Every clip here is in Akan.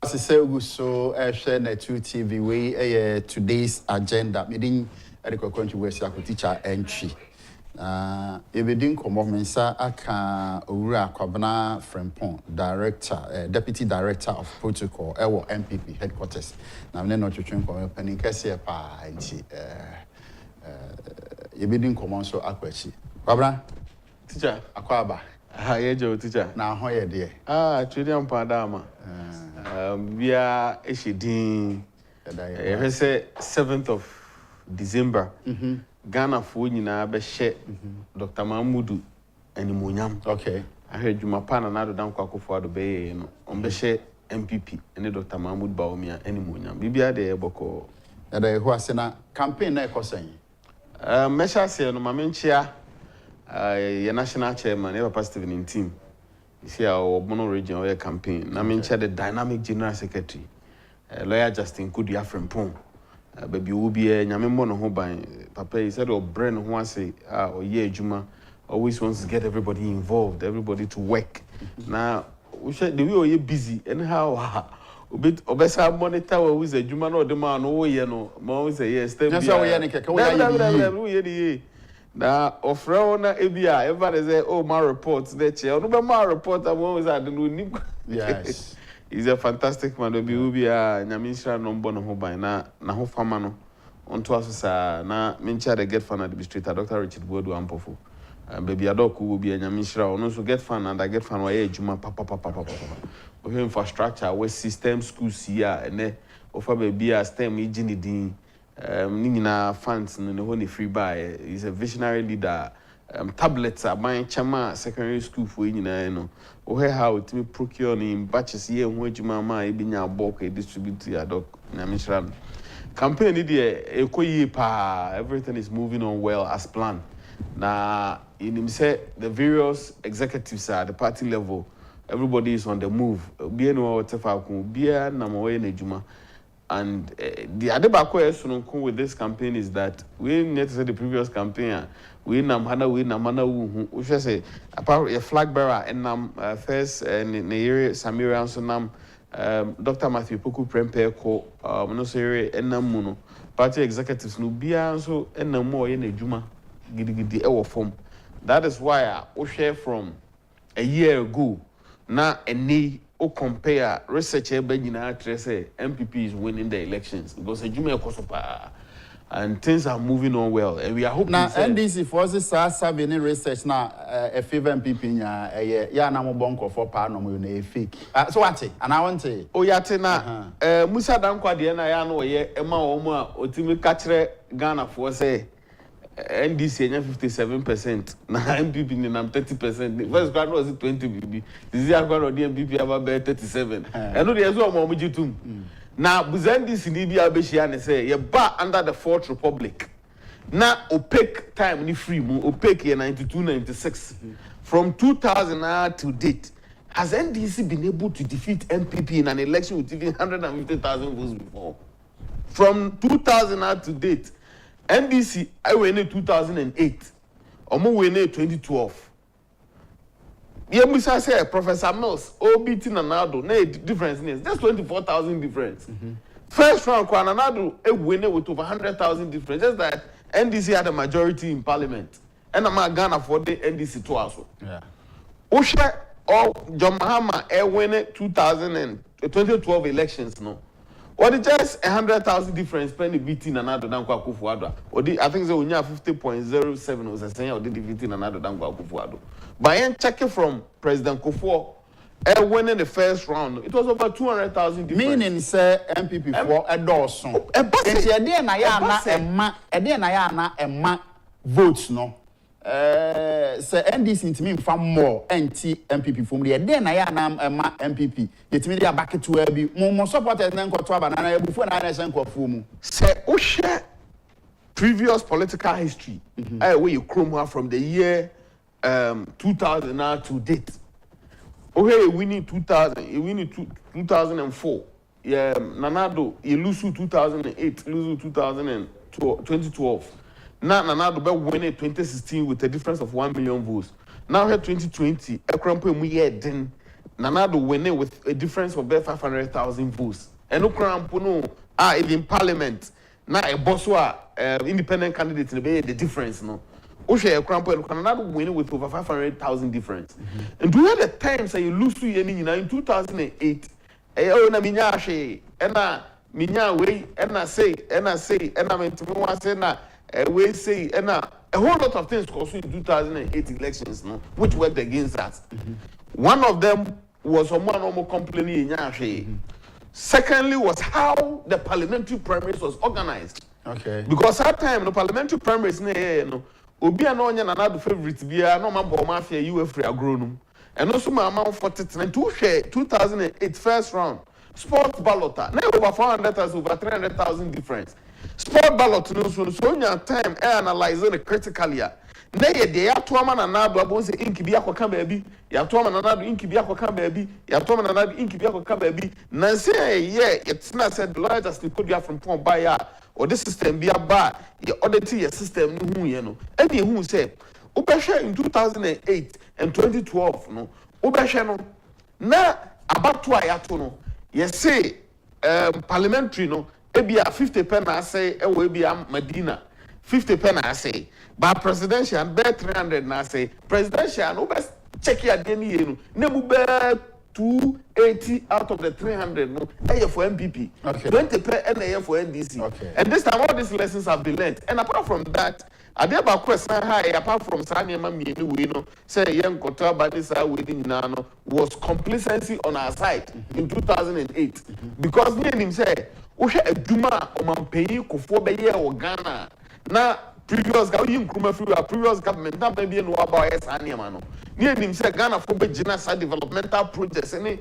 Say so share na 2 TV we today's agenda meeting ediko controversy ako teacher entry. Ebedin komo mensa aka owura Kwabena Frimpong deputy director of protocol ewo MPP headquarters. Na me no twetwen komo panin kase pa nti ebedin komo so akwachi. Kwabena teacher akwaba. Yejo teacher. Na ho ye de. Twedi ampa dama. Bia eshedin. Ehwe say 7th of December. Ghana fo nyina be hye Dr. Mahmudu animonyam. Okay. Ahwe dwuma pa na do dan akufo-addo be ye no. On be hye MPP ene Dr. Mahmudu Bawumia animonyam. Bibia de eboko. Da ho ase na campaign na ekosan. Mesha se no mamenchia your national chairman, your past 17. You see our Mono region campaign. I mean, the dynamic general secretary, lawyer Justin Kudia Frimpong. Baby will be a Yamimono Hoban. Papa, he said, or Bren, who I say, or Juma, always wants to get everybody involved, everybody to work. Now, we should the way you're busy, and how. Obesa monitor always a Juma or the man, oh, you know, Mo say, yes, stay. That's how we are. Na ofra na ebia everybody say oh my report the chair no be my report am always at the yes. He's a fantastic man be ubia nyamisra no mbo no ho ban na ho fama no onto asosa na mencha the get fan administrator Dr. Richard Bodu Ampofo baby adoku ubia nyamisra ono so get fan and I get fan wa ejuma papa o infrastructure we system schools here ene ofa baby a stem ejini Nina funds no ne free buy is a visionary leader. Tablets are buying chama secondary school for no. How it me procure in batches here which mama e binya bulk distribute ya doc nyamishran. Campaign ekoyi pa everything is moving on well as planned. Na in him say the various executives at the party level everybody is on the move. Be no whatever ko bia na mo na juma. And the other back with this campaign is that we need to say the previous campaign. We namana we should say apart a flag bearer and first in the area Samira and so nam Dr. Matthew Poku Prempe ko no say and namuno party executives no bia so and no more in a juma gidi ewo form. That is why I share from a year ago na any o compare research say MPP is winning the elections because Ejuma Kosopa and things are moving on well and we are hoping now NDC forces are serving research now a favor MPP ya na mo bonko for pa no mo na fake so what and I want to o ya te na Musa Dankwa de na ya no ye ema wo mu a otimi ka kire Ghana for say NDC 57%, na MPP ni 30%. First grad was 20 BB. This year grad on the MPP about 37. And no dey so mo jitum. Na NDC ni bia be shia ne say ye ba under the Fourth Republic. Na opaque time ni free mu opaque year 92-96. From 2000 to date, has NDC been able to defeat MPP in an election with even 150,000 votes before? From 2000 to date, NDC I win in 2008. Omo win in 2012. Yemusa say Professor Mills, OBT Nanado, no difference is just 24,000 difference. First round Nanado a winner with over 100,000 difference. Just that NDC had a majority in parliament. And I'm Ghana for the NDC too also. Yeah. Usha or John Mahama a winner 2012 elections no. Or the just 100,000 difference spending beating another than akufo-addo. Or the I think they only 50.07 was a saying or the beating another than akufo-addo. By checking from President Kufuor, winning the first round, it was over 200,000 difference. Meaning say MPP for a dozen. A votes no. Say NDC intimi fa more anti MPP from the then na ya na MPP yetimi dia back to abi mo supporters na nkoto aba na ebufu na na senkofo mu say o share previous political history where you chrome from the year 2000 now to date. Okay, winning 2000, you winning 2004. Yeah, Nanado you lose 2008, lose 2012. Now Nanado be winning 2016 with a difference of 1 million votes. Now here 2020, Ekrampo mu ye den Nanado winning with a difference of about 500,000 votes. And no crampo no in parliament. Now a boss independent candidate in the difference no. Oshe crampo and Nanado winning with over 500,000 difference. And during the times that you lose to in 2008, na minya she na minya way na say na mentimo say na we say na a whole lot of things caused in 2008 elections no which worked against us. One of them was someone almost complaining in Secondly was how the parliamentary primaries was organized. Okay. Because at time the parliamentary primaries no obi anonya na na favorite bia no mabo mafia you free agronum. And also my amount for 2008 first round sport ballot na over 400,000 over 300,000 difference. Sport ballot no so nya time analyzing it critically. Na ye de ya to ama na nado abon se inki bia kwaka baabi ya to ama na nado inki bia kwaka baabi ya to ama na nado inki bia kwaka baabi na say yeah it's not said the lawyers still put you from point buy or this system bia ba ye audit your system no hu ye no and ye hu say ubehwe in 2008 and 2012 no ubehwe no na abato ayato no ye say parliamentary no ebia 50 pen na say e we bia Medina 50 pen I say, but presidential bear 300 na say presidential no best check your DNA no bear 280 out of the 300 no for MPP. Okay. 20 per for NDC. Okay. And this time all these lessons have been learned. And apart from that, I did about question high apart from Sanya Mami we know say young Kota Badisa within Nano was complacency on our side in 2008 because me and him say we had a Duma on Mampeyi Kufo or Ghana. Na previous government na maybe no about yes animal near him say Ghana for Gina developmental projects any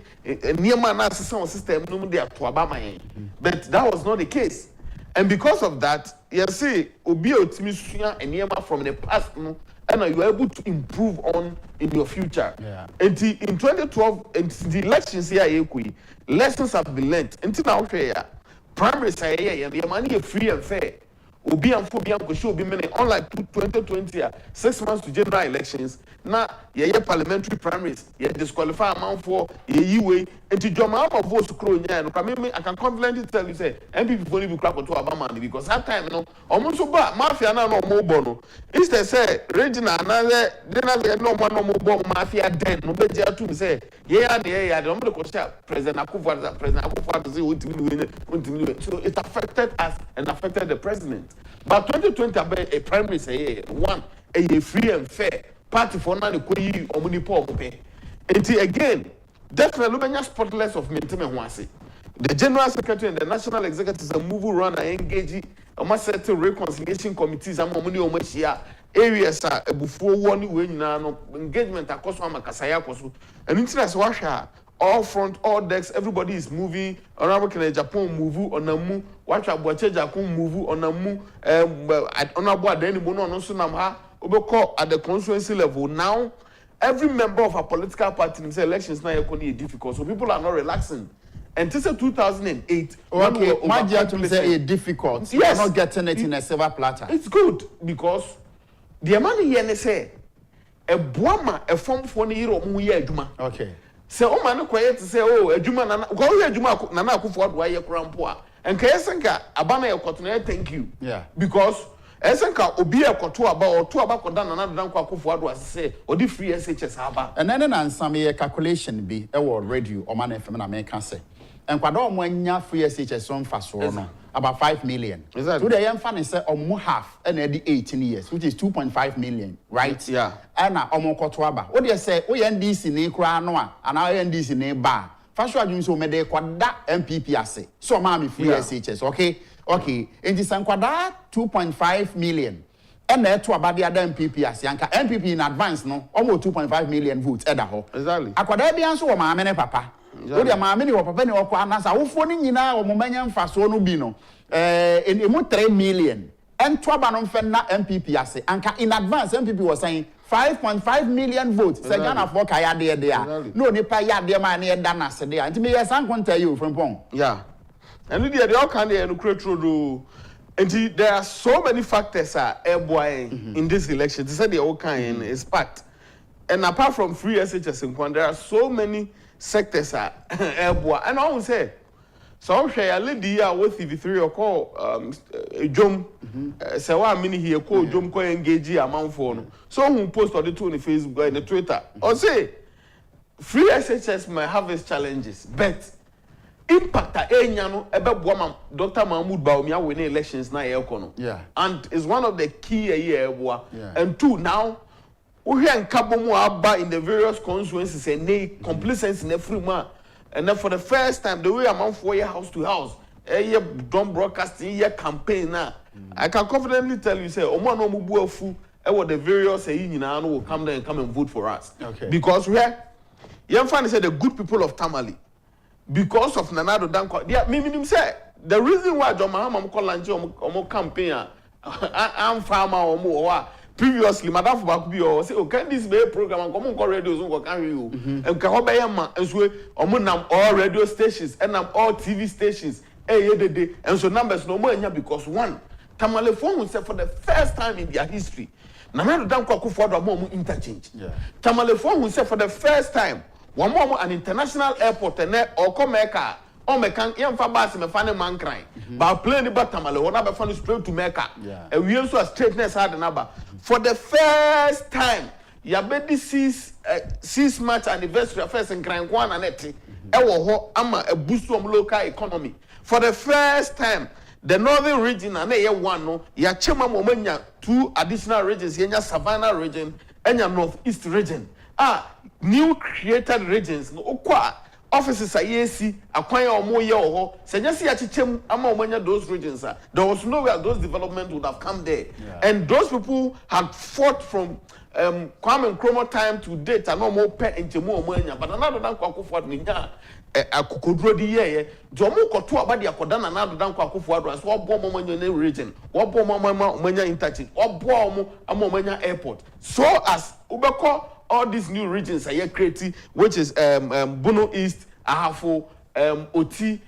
near man system no dey to abama but that was not the case and because of that you see obi otimi sua enema from the past no and you are able to improve on in your future. And in 2012 and the elections here lessons have been learned until now primary say yeah money free and fair. Obi and Fobian go show be many unlike 2020 6 months to general elections na ye parliamentary primaries ye disqualify amount for ye way and to joma of votes crow nya no I can confidently tell you say MPP only be crack to Obama because that time you know almost so bad mafia na no more bono instead say regional na no more mafia den no be to say ye ya no go president akufo-addo say ultimately so it affected us and affected the president. But 2020 a primary say one a free and fair party for now the omnipo and again definitely no spotless of maintenance. The general secretary and the national executives are moving around and engaging a certain reconciliation committees and money areas are before one way engagement across Makasaya koso and interest washa all front, all decks, everybody is moving. Honorable Agyapong move on a move. Watch Abuache Jakun move on a move. Honorable Adeni Bono no sunamha. Obeko at the constituency level now. Every member of a political party in elections now are difficult, so people are not relaxing. And this is 2008. Okay, my dear, to say it's difficult. Yes, you're not getting it in a silver platter. It's good because the money here say a boama a form for the year of Okay. So o man quiet to say oh adwuma na go we adwuma na akufo-addo aye krampo a enka yesenka aba na yekoto thank you because esenka obi ekoto aba or to aba koda na dan kwa akufo-addo asese odi free SHS aba and then na nsam ye calculation bi e wo radio o man FM na me ka say enkwada o mo anya free SHS on fa so no about 5 million. Exactly. So the young fan say omo half and the 18 years which is 2.5 million, right? Yeah. And na omo koto aba. What dey say o NDC ni kura no a and our NDC ni ba. Fashion adwun so me dey kwada MPP ase. So ma me free SHS, okay? Okay. Enti sankwada 2.5 million. And na to aba dey ada MPP ase anka MPP in advance no almost 2.5 million votes eda ho. Exactly. Akwada bia so wo ma me ne papa. O de ma me ne wo papa ne wo kwa anasa wofo ni nyina wo momanya mfaso no bi no emu 3 million and to aba no mfe na MPP ase anka in advance MPP was saying 5.5 million votes say Ghana for kaya de there no nipa ya de ma na da na se there nti me yes an tell you Frimpong and they all can dey no create do and there are so many factors in this election they say they all can is packed and apart from free SHS in there are so many sectors are airboa. And I will say, so share lady here with TV3 or call Jom. Say what mini here call Jom ko engage amount for. So who post on the two on the Facebook and the Twitter. Or say free SHS might have its challenges, but impact Dr. Mahmoud Baumia winning elections na yekono. Yeah. And it's one of the key airboa. And two now. We hear Kabomu Abba in the various constituencies and they complacency in every man. And then for the first time, the way among 4 year house to house, a year done broadcasting, year campaign now. I can confidently tell you, say, Omo no mubu fu, the various will come there and come and vote for us. Okay. Because we are, you say the good people of Tamale, because of Nanado Danko, yeah, say the reason why John Mahama Kolanji omo campaign, I'm farmer or more. Previously, Madam Fubakubi or say, can this be a program and come on radios on carry you? And Kahobayama and so on all radio stations and all TV stations. And so numbers no more because one, Tamale phone will say for the first time in their history, Nanado Danko akufo-addo more interchange. Tamale phone will say for the first time, one more an international airport and or come Mecca. Oh, me can young fabas me fan man crying. But playing the Batamale, one of fun straight to Mecca. And we also a straightness had another. For the first time, Yabedi sees match anniversary affairs in Grand Juan and Eti. Ewo ama a boost from local economy. For the first time, the northern region and one no, ya chema momenya 2 additional regions, yenya Savannah region and ya northeast region. New created regions no okwa. Offices are yesi acquire or more year or Senasi Achichem among those regions. There was no way those development would have come there. And those people had fought from Kwame Nkrumah time to date and no more pet into more money. But another than akufo-addo a kukodro di ye. Jomo kotu abadi akodana another than akufo-addo as what bomb in the region, what bomb manya interchange, what bomb among airport. So as Ubeko all these new regions are here creating, which is Bono East, Ahafo, Oti,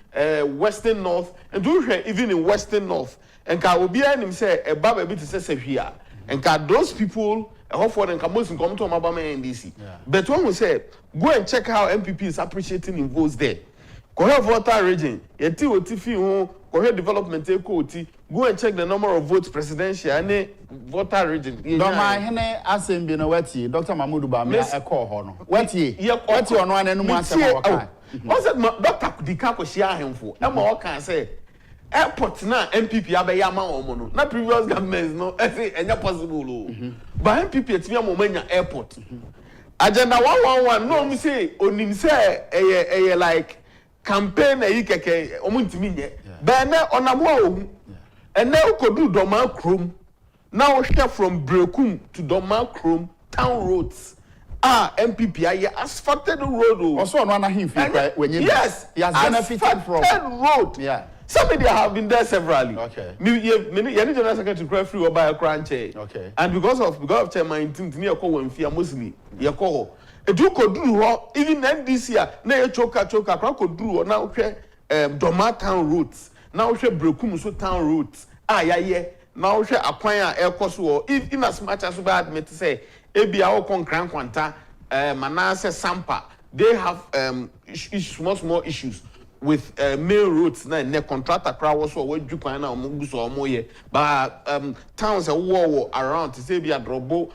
Western North, and do even in Western North. And can be him say a baba bit to say here. And can those people hopefully and most come to Mabama and DC. But when we say go and check how MPP is appreciating in votes there. Kohe voter region, yeti oti fi ho, kohe development oti. Go and check the number of votes presidential and voter region. Doma hene asem no wati Dr. Mahmoud Baumia ekọ ho no. Wati ono anenu mu asem waka. What's that Dr. Dika ko share hemfo. E ma o kan say airport na MPP abeya ma omo no. Na previous governments no say enya possible o. But MPP etimi amomanya airport. Agenda 111 no me say onim say eye like campaign eyi keke omuntimi nye. But na onamo ohun. And now could do Doma Chrome. Now share from Brekum to Doma Chrome town roads. MPP asphalted road. Also on him when you yes, he has benefited from road. Yeah. Somebody have been there severally. Okay. Many general secretary cry free or buy a crunch. Okay. And because of chairman near Ko Fear mostly Yako. A do could do even then this year, na choker could do now Doma town roads. Now she Brekum so town roads. Now she acquire air course war. In as much as we admit to say, ABA Concran Quanta, Manasseh Sampa, they have small issues with main roads. Na ne contractor crowd also where you can now move or more. But towns are war around to say be a drobo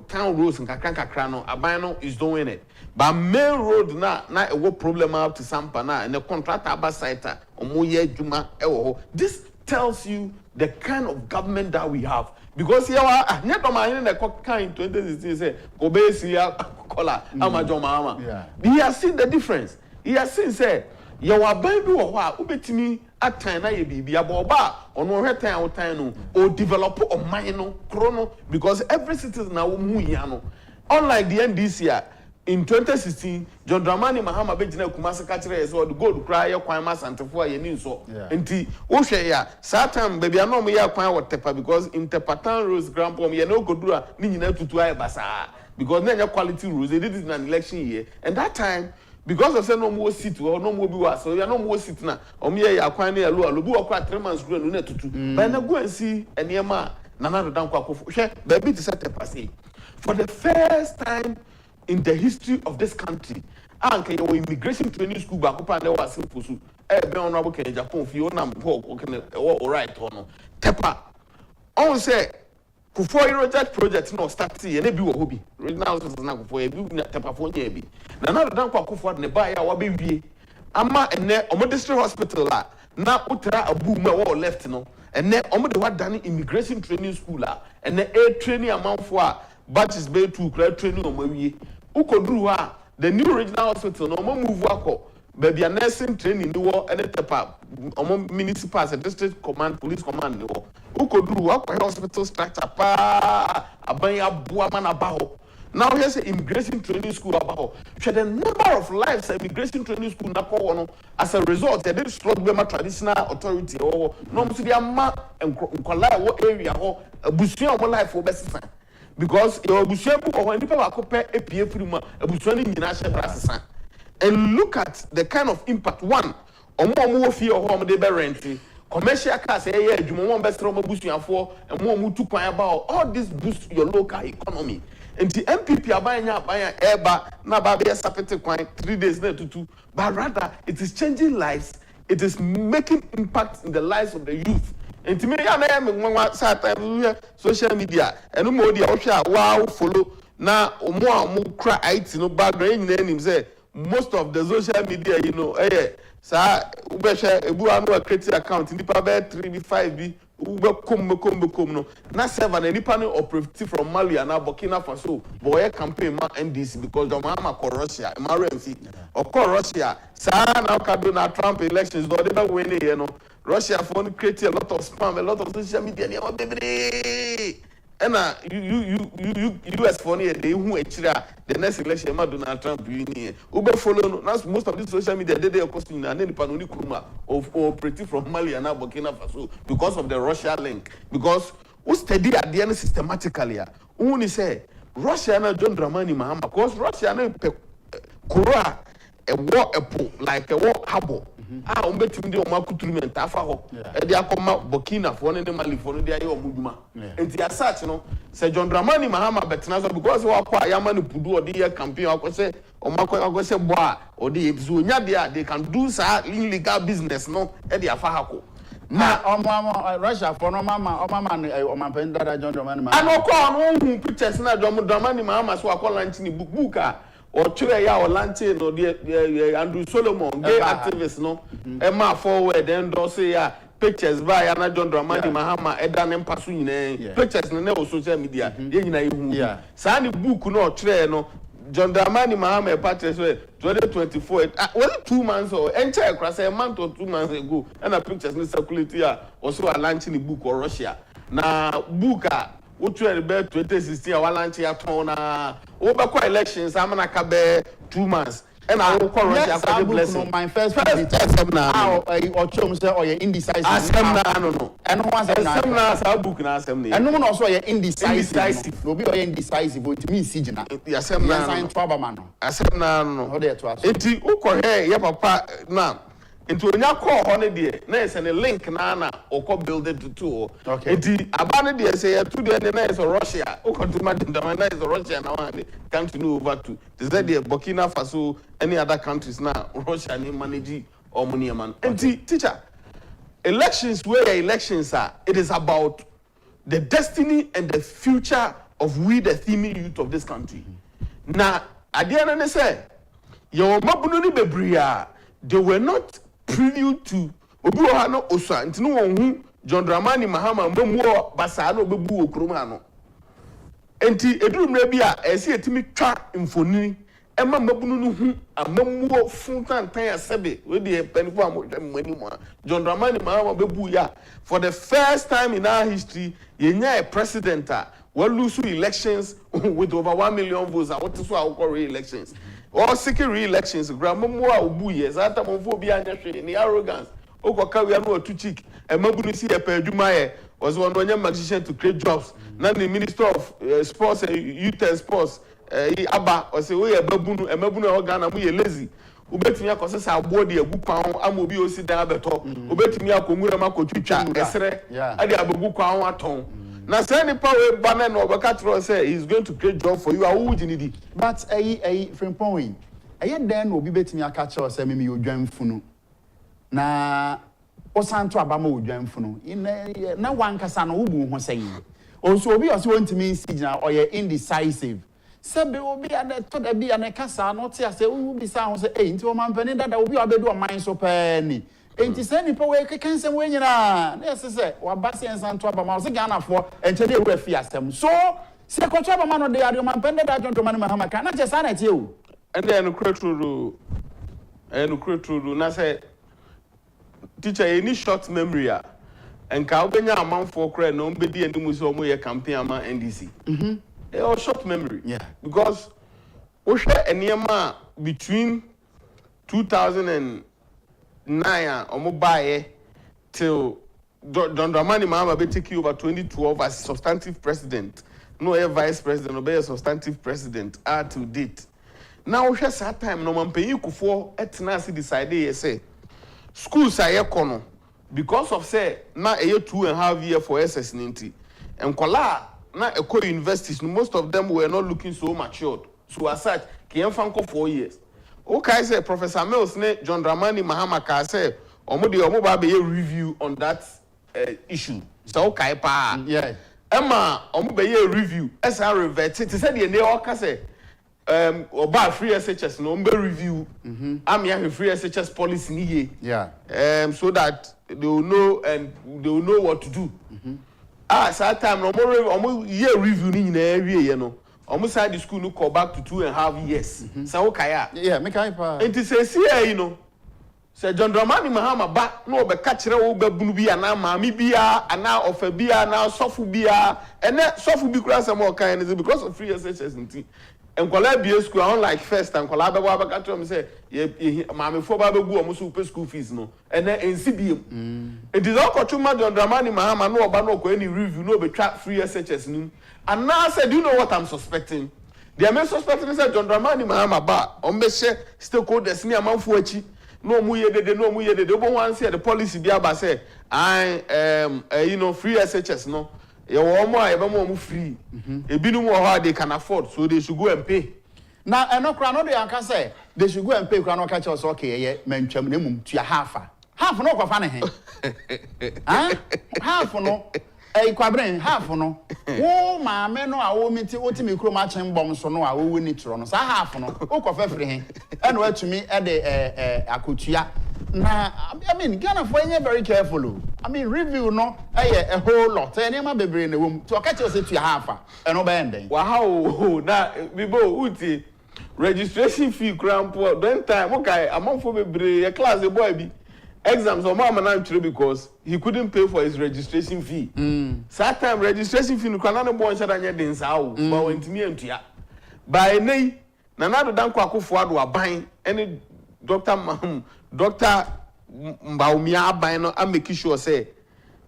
town roads in Kakrano, Abano is doing it. But main road na a what problem out to Sampa na and the contractor abasita omoye juma ewo. This tells you the kind of government that we have. Because here never mind the kind 2016 say Kobe Sia Kola Amajoma. He has seen the difference. He has seen say you are baby or what ubetimi at time na ye bibi aboba on one time or develop or mine chrono because every citizen now muyano. Unlike the NDC in 2016, John Dramani Mahama Bejina Kumasa Kachire so the gold cry Kwama Santafua Yenin so. Enti Oshe ya Satam baby I know me ya Kwa Tepa because in Tepatan Rose Grandpa me no Kodura Nina Tutua Basa because then your quality rules they did it in an election year and that time because of say no more seat or no more biwa so you no more seat na omiye ya Kwa ne alo alo bi okwa 3 months grow no tutu but na go and see eniema Nana Dankwa Akufo she baby to set Tepa say for the first time in the history of this country, anke your immigration training school ba ko pa na wa simple su be honorable Ken Agyapong fi onam ho ko ken all right ono tepa on say kufo project no start ye na bi wo hobi regional hospital na kufo ye bi tepa fo nya bi na dan kwa kufo ne ba ya wa be wie ama ene omo district hospital la na utra abu ma wo left no ene omo de wa dan immigration training school la ene training amanfo a batches be to kra training omo wie ukoduru ha the new regional hospital no omo move akọ baby nursing training ni wo ene tepa omo municipal district command police command ni wo ukoduru akọ hospital structure pa aban aboa mana ba ho now here's an immigration training school about the number of lives immigration training school na ko as a result they did struggle with my traditional authority or no must be ama nkwala wo area ho abusuan mo life wo best because your abusuan bu ko nipa ba ko pe epie free ma abusuan ni nyina hye brasesa and look at the kind of impact one omo wo fie ho omo de be rent commercial cars eh adwuma mo be sero mo abusuanfo mo tu kwan about all this boost your local economy. And the MPP abanya eba na ba be sapete kwan 3 days na tutu but rather it is changing lives, it is making impact in the lives of the youth. And to me ya na me nwa social media eno mo dia ohwa wow follow na omo kra IT no background nyina nim say most of the social media you know sa ubehwe ebu anu create account nipa be 3 b 5 b come no na server na nipa no operative from Mali and Burkina Faso boy campaign ma NDC because the mama ko Russia ma remfi o ko Russia sa na ka do na Trump elections do they be win here no Russia for create a lot of spam, a lot of social media and you US for near they who the next election ma Donald Trump you Uber follow no most of this social media they costing and then panoni kuma of operative from Mali and Burkina Faso because of the Russia link because who study at the end systematically who say Russia na John Dramani Mahama because Russia na Korea a war like a war harbor umbetim de o makuturu menta afa ho e de akoma Burkina fo ne Mali fo ne de aye omuduma enti asach no se John Dramani Mahama betena so because wa kwa yama ne pudu odi ye campaign akose o makose bo a odi ebizu onya de they can do sa illegal business no e de afa hako na Russia for no mama o man dada John Dramani Mahama anoko no hu pictures na John Dramani Mahama so akola nchi ni book or chere ya olanche no de Andrew Solomon gay activist no ma forward endorse ya pictures by ya na John Dramani Mahama eda ne mpaso nyina pictures no social media ye nyina yehu sa ni book no chere no John Dramani Mahama party so 2024 only 2 months or entire cross a month or 2 months ago and a pictures ni circulate ya also a launching the book or Russia na book Utu ebe 2016 wa launch ya ton na wo be kwa elections amana ka be 2 months and I will call Russia for the blessing my first seminar or chom say or indecisive seminar no and one seminar sa book na seminar and no so indecisive no be or indecisive but me sigina ya seminar sign trouble man seminar no how dey to us enti ukọ ya papa na into onya call ho ne de na ese ne link na okọ build it to okay enti abane de say ya to de na ese Russia okọ to ma de na ese Russia na one country no over to is that the Burkina Faso any other countries na Russia ni manage or money man enti teacher elections where elections are it is about the destiny and the future of we the theme youth of this country na ade na say your mabunu ni bebria they were not preview to obi o ha no osa ntino won hu John Dramani Mahama mamuo basa na obebu okroma no enti eduru mra bi a ese etimi twa mfoni ema mabunu no hu amamuo funtantan asebe we de penifo amodwamani mu John Dramani Mahama bebu ya for the first time in our history yenya a president we lose elections with over 1 million votes what is why we re-elections or seeking re-elections grandma more obu yes ata monfo bi anya hwe ni arrogance okoka we no otu cheek e mabunu si e pa adwuma ye was one onye magician to create jobs na the minister of sports and youth and sports aba o say we e babunu e mabunu e Ghana mu ye lazy ubetimi akosesa agbo de agu kwan amobi osi dan abeto ubetimi akomura makotwitwa esere ade abagu kwan aton na say ni power banner no obaka tro say he's going to create job for you awu jinidi but Frimpong ɛyɛ den no obi betimi aka kyerɛ sɛ me odwan funu na osanto abama odwan funu na wankasa no wubu ho sɛn onso obi ɔse wontimi nsigina ɔyɛ indecisive sɛbe obi ade to da bi ane kasa no te ase ubi sa ho sɛ nti o mampani dada obi obedu o man so pɛ ni enti sɛ nipa we kekensɛm we nyina na yɛse sɛ wabase ensanto abama o se Ghana-fo enche de ewura fi asɛm so se kɔtɔ abama no de ade o mampani dada dwonto ma hama ka na je sa na tie o ende eno kreturu na say teacher any short memory a enka obenya amanfo kra na ombedi enimu so omo ye campaign ama NDC a short memory because we share enema between 2009 omo bae till John Dramani Mahama be take over 2012 as substantive president no a vice president no be a substantive president to date. Now we share that time no man pay akufo etna si decide ye say schools are kono because of say na a 2.5 year for SS ninety and kola na eco universities most of them were not looking so matured so as such kian fanko 4 years okay say Professor Mills ne John Dramani Mahama ka say omo ba be review on that issue so okay pa Emma omo be review esa revert it say the ne o ka say oba free SHS no mbe review am ya free SHS policy ni ye so that they will know and they will know what to do that time no more year review ni na awie ye no almost side the school no call back to 2.5 years so okay me kai pa it say you know say John Dramani Mahama ba no obeka kire wo babunu bi ana maami bia ana ofa bia na sofu bia ene sofu bi kura some okay is because of free SHS nti enkola bia school unlike first and kola bebo abaka to me say maami fo ba begu omo so pay school fees no ene ensi biem it is all kotuma John Dramani Mahama no oba no ko any review no be twa free SHS nim and now say do you know what I'm suspecting the main suspecting is John Dramani Mahama ba o me share stakeholders ni amanfo achi no mu yedede obo wan say the policy bi aba say you know free SHS no ye wo mo a ye be mo free ebinu mo how they can afford so they should go and pay na enokra no dey anka say they should go and pay kra no ka che so okay ye mantwam na mum tua half no kwafa ne he half no Kwabena half no wo maame no a wo meti otimi krom a chen bom so no a wo ni tro no sa half no wo kofa firi he e no atumi e de akotua na I mean Ghana for any very careful I mean review no a whole lot any ma bebre na wom to ka che say tua half e no be enden wow na bibo uti registration fee crampo don time okay amonfo bebre e class the boy bi exams or mama na ntire because he couldn't pay for his registration fee. That time registration fee no kana no boy shada nya den sa wo ba wantimi antua. By nei na na do danko akufo-addo aban any Dr. Mbaumia aban no am make sure say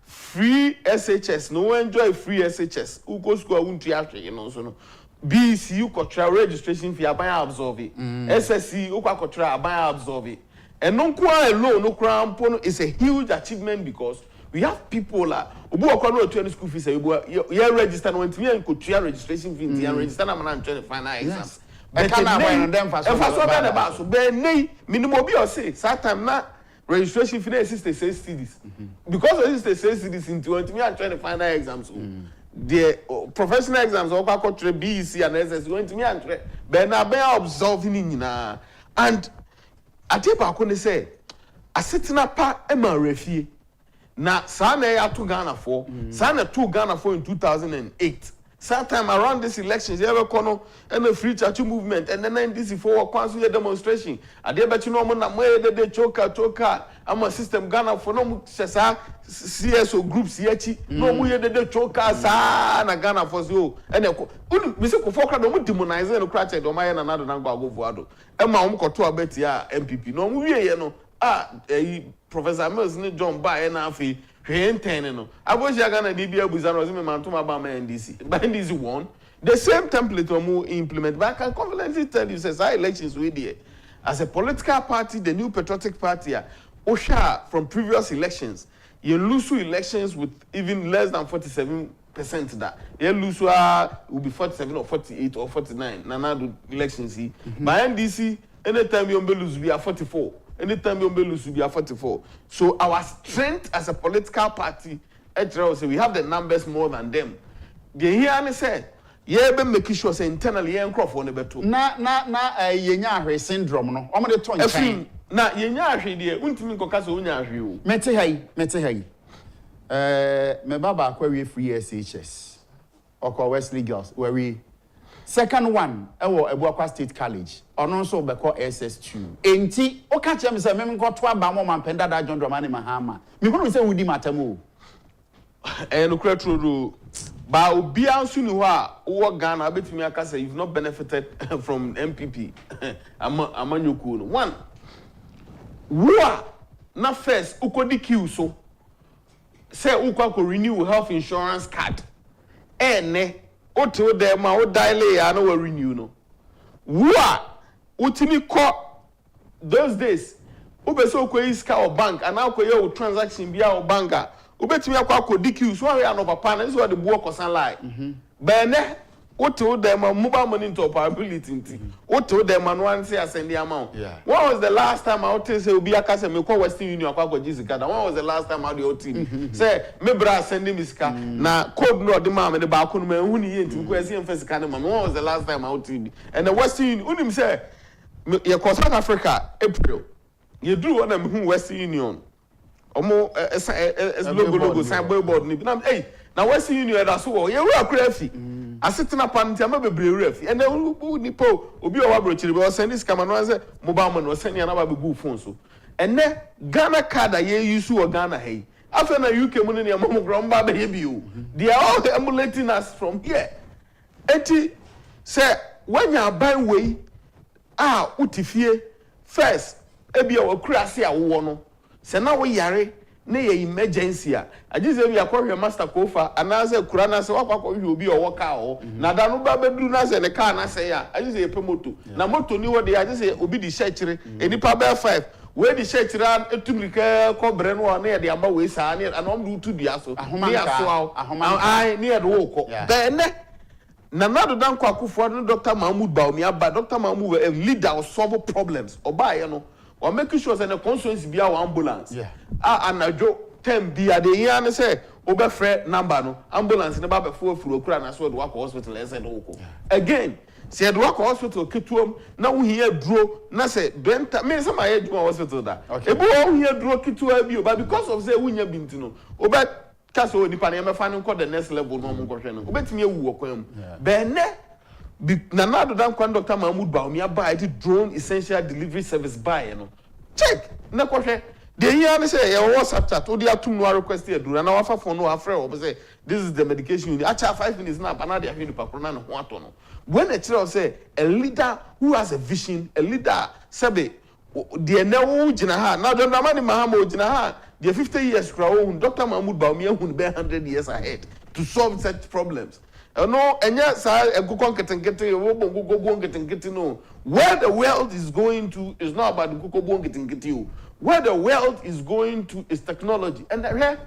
free SHS no enjoy free SHS who go school wontua hwe no so no BC you control registration fee aban absorb it SSC you control aban absorb it. And non kwa alone no crampo is a huge achievement because we have people like obu okwa no school fees you register no ntimi enkotua registration fee and register na man try final exam e kana when dem fa so ba so be nei minimum bi o say that time na registration fee is 66 cedis because of 66 cedis into ntimi try the final exams the professional exams okwa control BEC and SS ntimi try be na be observing nyina and Agyapong ne say asetina pa ema refie na sa na ya to Ghana for sa na to Ghana for in 2008 sometime around this elections you ever kono and the free church movement and then NDC for council demonstration Agyapong no mo na mo de choka ama system Ghana for no sesa CSO groups yechi no mo ye de choka sa na Ghana for so and me se ko for kra no mo demonize no kra che do ma ye na do na gba akufo-addo e ma mo koto abeti a MPP no mo wie ye no Professor Mills ne John ba e na afi hwenten no aboshi Ghana di bia buza no se me mantoma ba ma NDC ba NDC won the same template we implement but I can confidently tell you says our elections we there as a political party the new patriotic party Osha from previous elections you lose elections with even less than 47% that you lose will be 47 or 48 or 49 nana do elections by NDC Anytime you lose, we are 44. Anytime you lose, we are 44. So our strength as a political party, we have the numbers more than them. They hear say, yeah, be making sure say internally yeah crop on the better. Na yenya syndrome no. Omo de ton chain. Na yenya ahwe de, untimi koka so unya ahwe o. Mete hai. Me baba akwa we free SHS. Okwa Wesley Girls where we second one ewo Ebuakwa State College. Ono nso be call SS2. Enti o ka chem say me nko to aba mo mampenda da John Dramani Mahama. Me hunu say wudi matamo. No credit ba obi ansu ni ho a wo Ghana betimi aka say you've not benefited from MPP. Amanyoku no. One. Wo na first ukodi queue so say ukwa ko renew health insurance card. Ne o to dem ma o dial ya na we renew no. Wo utimi ko those days ubese okoyi ska o bank and akoye o transaction bia o banka ubetimi akwa DQ so we no papa na so the buo kosan lie bene o to dem mobile money interoperability nti o to dem no an say asend the amount. When was the last time I tell say obi aka say me call Western Union akwa jisika when was the last time I the team say me bra send me sika na code no de ma me de ba ko no ma hu ni ye nti ko esi em sika na ma when was the last time I team and the Western Union unim say ye ko South Africa April ye do one am hu Western Union omo logo sign billboard ni na hey na Western Union da so ye we akura fi asetena panti ama bebre refi and ni po obi o wabro chiri be send this camera no say mobile money o send ya na ba be phone so and Ghana card ye use o Ghana hey after na UK money na mo gromba be be o they are all emulating us from here enti say when you buy way utifie first ebi o kura se awo no se na wo yare na ye emergency ajize bi akwahwe master kofa anaze kura na se wakwahwe obi o woka o na da no ba bedu na se ne car na se ya ajize ye moto na moto ni wo de ajize obi di shechire enipa be 5 we di shechire etumrika kobre no na ye de amba we sa na anom du tu dia so ni aso ai ni ye do wo ko be na nado dan kwa akufo-addo Dr. Mahmoud Baomi aba Dr. Mahmoud a leader of solve problems oba ye no or making sure that the constituency be our ambulance anajo 10 bia de yan say obefre number no ambulance ne ba befo afuro kura na so de wako hospital e say do ko again say de wako hospital ketuom na wo hia duro na say denta me say my adwuma hospital da ebu wo hia duro ketua bi o but because of say wunya binti no obe kase o nipa na me fa nko the next level no mo nkwohwe no obetimi ewu okwam be ne na nado dan kwa Dr. Mahmoud Baomi aba it drone essential delivery service buy no check na kwahwe de here say your WhatsApp chat o dey atum no request e dura na wafa phone no afre o say this is the medication you need acha 5 minutes na na dey ahwe nipa korona no ho ato no when a child say a leader who has a vision a leader sabe de na wo gina ha na John Dramani Mahama o gina ha the 50 years crowd Dr. Mahmoud Baomi ehun be 100 years ahead to solve such problems. No, enya sa egukon ketenkete wo bongo ketenkete no. Where the world is going to is not about the kuko ketenkete. Where the world is going to is technology. And here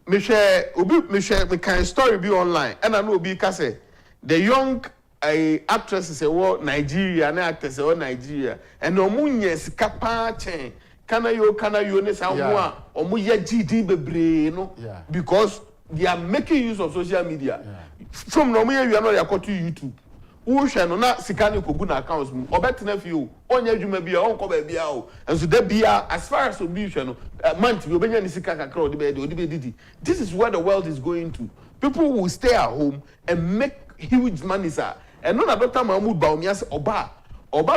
me share me kind story be online and I know be kase the young actress say wo Nigeria na actress say wo Nigeria and omunye sika pa chen kana yo ne sa ho a omuye GD bebre no because they are making use of social media. From no me you are not your to YouTube. Who shall no na sikani ko gu na accounts mu. Obetena fi o. Onya adwuma bia on ko ba bia o. And so that bia as far as obi hwe no month we obenya ni sika kakra odi be didi. This is where the world is going to. People will stay at home and make huge money sir. And no na Dr. Mahmoud Baomi as oba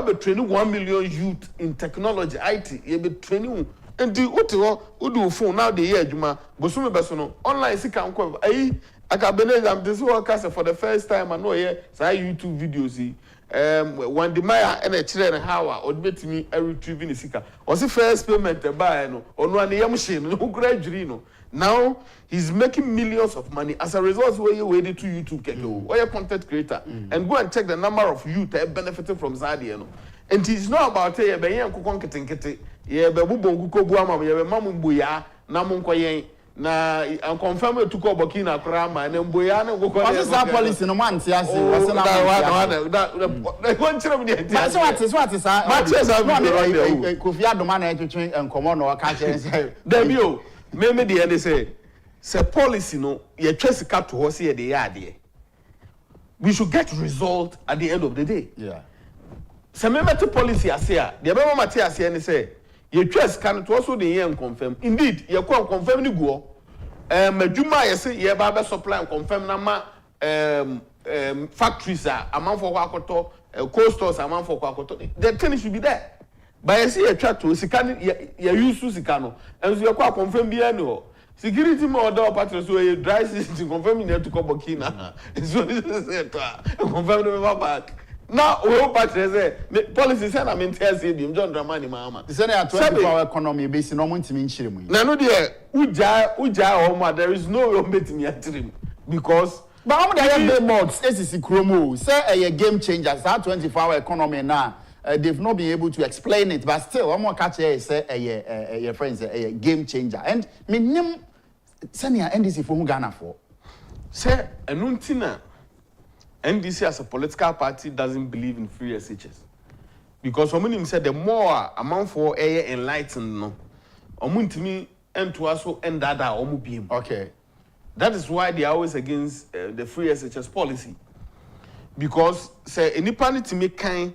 be training 1 million youth in technology IT. Ye be training and the udu phone now the year juma bosume beso no online sika nko ayi akabene am this work for the first time I know here say YouTube videos when the maya and a chire how or betimi retrieve ni sika was the first payment buy no onu an yam machine no gradually no now he's making millions of money as a result where you wait to YouTube keke or your content creator and go and check the number of youth benefiting from Zadia no and it's not about be yen kokon ketenkete ye be bubon kuko bu ama ye be mamu buya na mu nkoyen na and confirm to ko Burkina Krama and mboya na go ko What's that policy no man ti ase what's na that one chire me dey but what is Kofi-Addo man na twetwe enkomo no ka kire say dem yo me dey say policy no ye twesika to ho say ye dey ade we should get result at the end of the day yeah se me met policy ase a dey be mama ti ase ni say ye twesika no to also dey ye confirm indeed ye ko confirm ni guo madwuma ye say ye ba be supply confirm na ma factories amanfo kwa akoto cold stores amanfo kwa akoto the thing should be there but ye say ye twa to sika ye use sika no enso ye kwa confirm bia ni ho security mo order patrol so ye dry season confirm ni to ko Burkina so say to confirm no back now we hope patrol say policy say na maintain say bi John Dramani mama say na 24-hour economy base no ntimi nchire mu na no dey uja o ma there is no way metimi atrim because but how they have mods ACC Chromo say a game changer that 24-hour economy now they've not been able to explain it but still one more catch say your friends a game changer and minim senior NDC for Ghana for say enuntina NDC as a political party doesn't believe in free SHS because someone said the more amount for enlightened no omuntimi ento aso endada omubiem okay that is why they are always against the free SHS policy because say enipa ni timi kan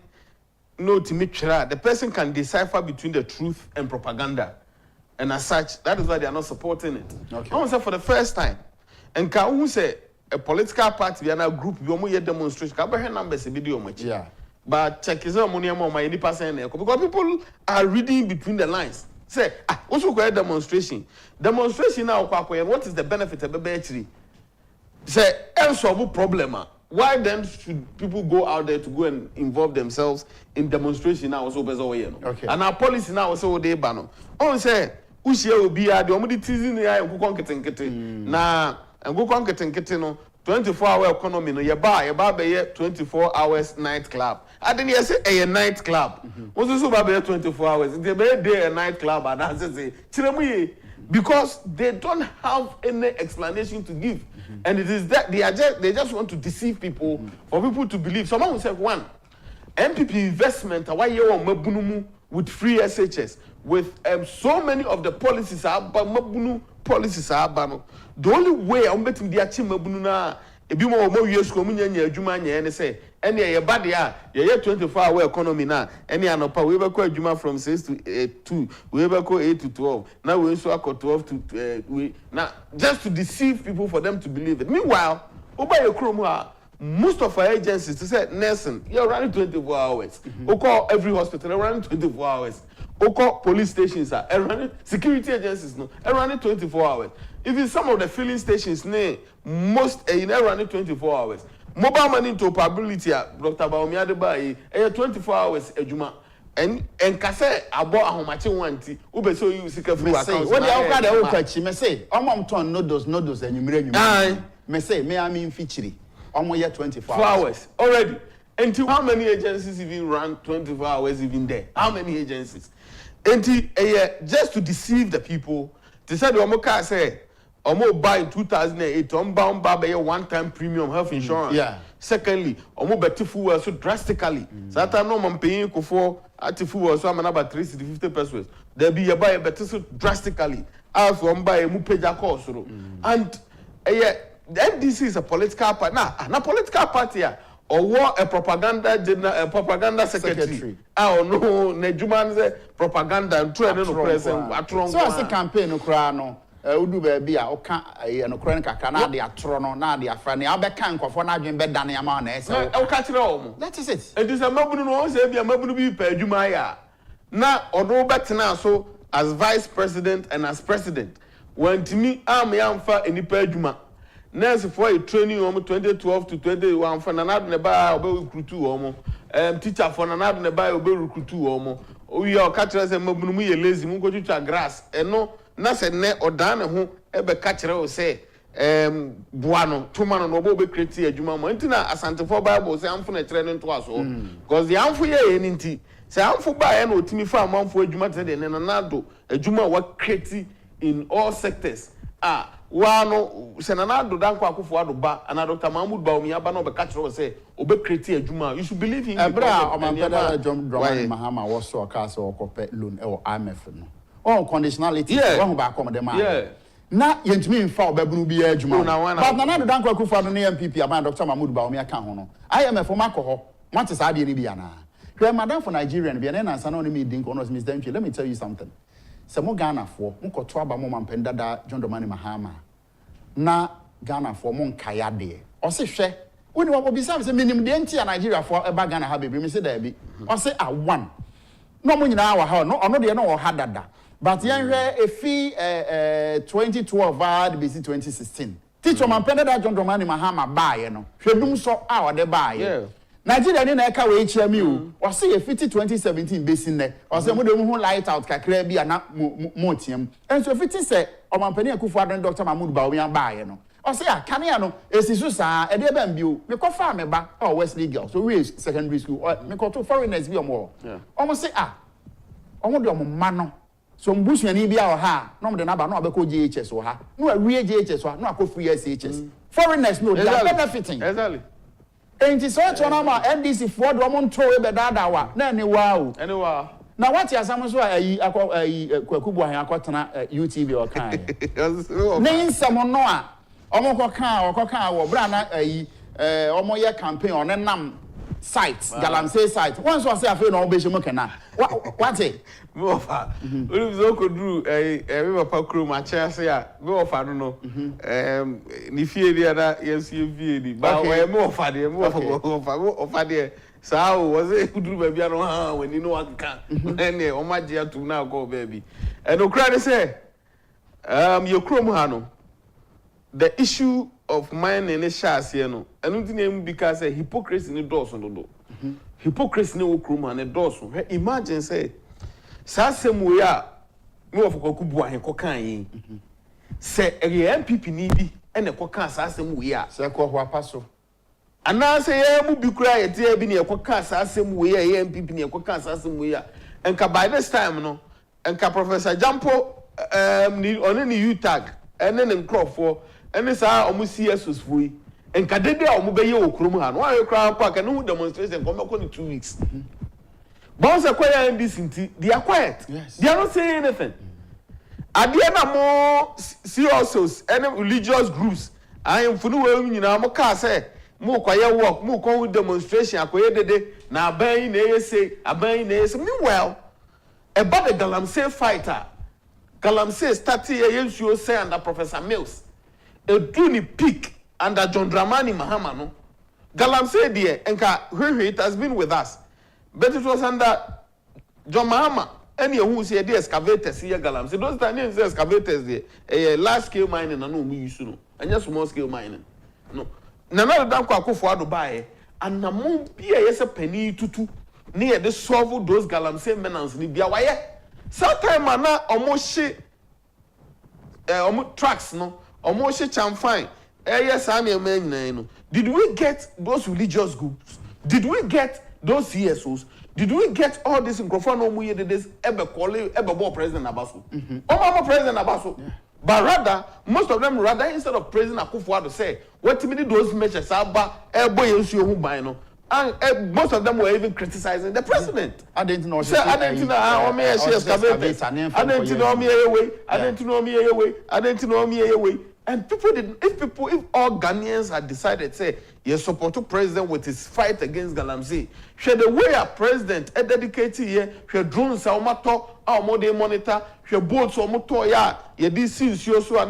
no timi twera the person can decipher between the truth and propaganda and as such that is why they are not supporting it okay I want to say for the first time and ka who say a political party and a group we omo demonstration ka be numbers e be dey omo yeah but check is money am my any person because people are reading between the lines say also go demonstration now what is the benefit of be actually say solve problem why then should people go out there to go and involve themselves in demonstration now also bezo way no okay and our policy now also dey ban no on say ushie obi a de omo di teasing ya nkukon ketenkete na nkukon ketenkete no 24-hour economy no ye ba be 24 hours night club adeni ye say a night club won so ba be 24 hours they be day a night club and as say kiremu ye because they don't have any explanation to give and it is that they just want to deceive people for people to believe someone will say one MPP investment why you on mabunumu with free SHS with so many of the policies are mabunu policies are bano the only way I'm betting the achieve mabunu na ebi mo wie school munya adwuma nya ne say ene ye bade a ye 24-hour economy na ene anopa we be ko adwuma from 6 to 2 we be ko 8 to 12 now we so akọ 12 to we now just to deceive people for them to believe it meanwhile oba ye krom a most of our agencies to say nursing you're running 24 hours call every hospital they're running 24 hours call police stations are running security agencies no running 24 hours even some of the filling stations most running 24 hours mobile money interoperability Dr. Baomi Adebayi 24 hours ejuma and kase abo ahomache wanti ube so you sika free account what dey ka dey o kachi me say omom ton noodles enyumire me say me am in feature almost 24 hours already. And how many agencies even run 24 hours even there? How many agencies? And just to deceive the people, they said Omoka say Omo buy in 2008 bound by a one-time premium health insurance. Yeah. Secondly, Omo better fuel so drastically. So that no man paying for at fuel so I'm about 350 pesos. There be a buy a better so drastically. As one buy a mupeja course. And the NDC is a political party. Now, political party or a propaganda secretary. Oh no, Nejuman propaganda and trade no present. So as a campaign no crano, udu be a oka no chronic kana de atrono na de afra ne abeka nkofo na adwen be dane ama na ese. O ka kire o. That is it. It is a mabunu no say be a mabunu bi pa adwuma ya. Na odo betena so as vice president and as president. When to me am yamfa enipa adwuma. Nurse for a training 2012 to 21 for another neba obe recruit omo teacher for another neba obe recruit omo we are catch us mabunu mu ye lazy mu go grass eno na se ne odan ne ho e be catch o say buano tuma no obe create adwuma mo ntina asantefo bible say amfo na kire ne nto aso because the amfo ye ni nti say amfo ba ye na otimi fa amfo adwuma te de ne na do adwuma wa create in all sectors wano senanado danko akufo-addo ba ana Dr. Mahmoud Bawumia ba no be catch us say obe create adwuma you should believe him ebra omanpeda John Dramani Mahama was so cast or copy loan e IMF no all conditionality one ba come dem na yentumi mfa obebunu bi adwuma but nanado danko akufo-addo na MPP aban Dr. Mahmoud Bawumia ka ho no IMF ma ko ho what sa de ni bia na hwe madam for Nigerian bia na ansa na oni me din ko no Mr. Dantwi let me tell you something se mo Ghana fo mo koto aba mo mampenda da John Dramani Mahama na Ghana for mon kaya de o se hwe woni wo bisa se minim de ntia Nigeria for eba Ghana ha bebre me se da bi o se one no mo nyina wa ha no ono de no wo ha dada but yen hwe efi 2012 ad BC 2016 teacher man pende da John Dramani Mahama baaye no hwedum so a wo de baaye Nigeria ni na eka we chia mi o se ye fiti 2017 besi ne o se mo de mu light out kakra bi ana mo tiam enso fiti se o man pani akufo-addo Dr. Mahmoud Bawumia baaye no o se ya kane no esisu saa e de ba mbio me ko fa me ba o Wesley girls so we secondary school me ko to foreigners bi o mo se o mo de o mo ma no so mbusuani bi a o ha no mo de na ba no abeko GHS o ha no awie GHS o no akofu SHS foreigners no they are benefiting exactly. Enti so chonama NDC Ford wo monto we be dada wa na ni wa o na wati asam so ayi kwakubu ahan akotena UTV o kan ne nsam no a omokoka wo bra na ayi omo ye campaign on nam site galamsey site one so say afi na obehye mo kana wati me ofa olu zo kodru me papa kro ma chia say a me ofa no ni fie dia na yensie fie ni ba we me ofa de saa o was e kudru ba bia no ha wani no aka ene o ma je atu na go baby no cry dey say your chrome ha no the issue of mine and shares here no enu tin em because hypocrisy ni doso dodo hypocrisy ni wo chrome and doso imagine say sasem we a me wo foko kubu ahen ko kan yin se MPP ni bi ene ko kan sasem we a se ko ho apaso ana se ye mu bi kura ye tie bi ne ko kan sasem we a MPP ne ko kan sasem we a enka by this time no enka Professor Jampo ni oni ni utag ene ne nkrofo ene sa omu CSOs fui enka dede a omu be ye okrom ha no wa ye kura kwa ka no demonstration ko me ko ni 2 weeks Bonse kwaya NDC, they are quiet. Yes. They are not saying anything. At the end of more CSOs, any religious groups, I am for no mo ka say, mo kwaya work, mo ko demonstration, akoye dede, na aban na say, meanwhile, about the Galamsey fighter, Galamsey started a yensuo say under Professor Mills, a duni peak under John Dramani Mahama, no? Galamsey there, enka, it has been with us. But it was under John Mahama. Any who say the excavators here, Galamsey. Those times excavators there, large scale mining, and no me use no, and just small scale mining. No, nana da kwa akufo-addo buy, and na mo bia yes a penny tutu near the solve those Galamsey menans ni bia waye. Sometime na almost tracks no, almost chamfine. Yes, I'm a man. Did we get those religious groups? Did we get those CSOs? Did we get all this in Krofano Muye this ever President Abasu? President Abasu. Yeah. But rather, most of them instead of President Akufo-Addo say, what to me those measures are and most of them were even criticizing the president. I didn't know. I didn't know. And if all Ghanaians had decided, say, you support the president with his fight against Galamsey, should the way a president a dedicated here, should drones our monitor, should boats or motor ya, ye this since you so a